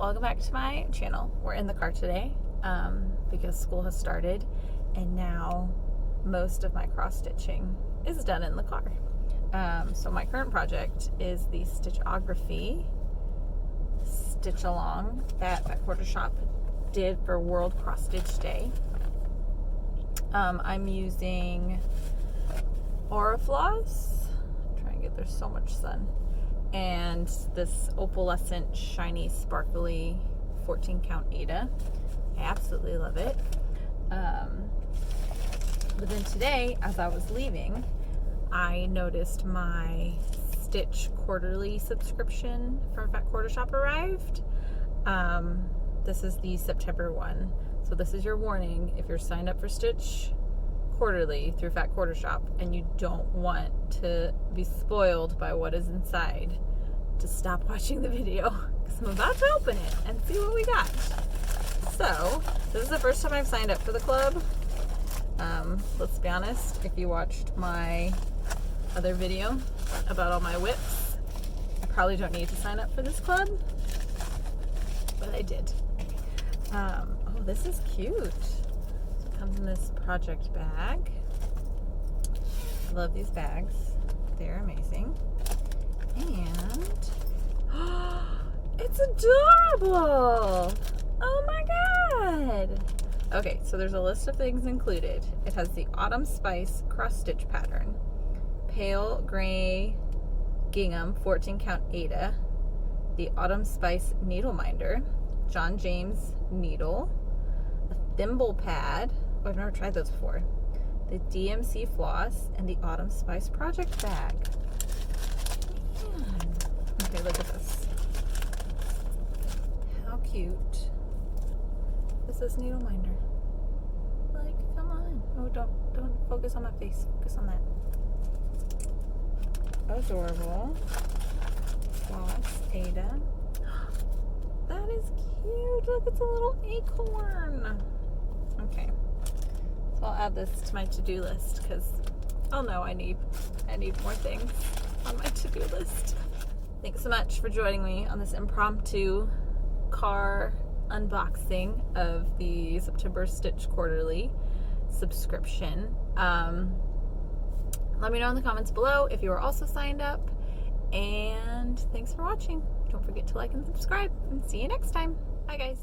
welcome back to my channel. We're in the car today because school has started, and now most of my cross stitching is done in the car. So my current project is the Stitchography stitch along that Fat Quarter Shop did for World Cross Stitch Day. I'm using Orifloss. There's so much sun, and this opalescent, shiny, sparkly 14 count Aida. I absolutely love it. But then today, as I was leaving, I noticed my Stitch Quarterly subscription from Fat Quarter Shop arrived. This is the September one, so this is your warning if you're signed up for Stitch Quarterly through Fat Quarter Shop and you don't want to be spoiled by what is inside, to stop watching the video, because I'm about to open it and see what we got. So this is the first time I've signed up for the club. Let's be honest, if you watched my other video about all my whips, I probably don't need to sign up for this club, but I did. Oh, this is cute. Comes in this project bag. I love these bags. They're amazing. And it's adorable! Oh my god! Okay, so there's a list of things included. It has the Autumn Spice cross stitch pattern, pale gray gingham 14 count Aida, the Autumn Spice needle minder, John James needle, a thimble pad. I've never tried those before. The DMC floss and the Autumn Spice project bag. Man. Okay, look at this. How cute is this needle minder? Like, come on. Oh, don't focus on my face. Focus on that. Adorable. Floss, Aida. That is cute. Look, it's a little acorn. Okay. So I'll add this to my to-do list because I'll know I need more things on my to-do list. Thanks so much for joining me on this impromptu car unboxing of the September Stitch Quarterly subscription. Let me know in the comments below if you are also signed up, and thanks for watching. Don't forget to like and subscribe, and see you next time. Bye guys.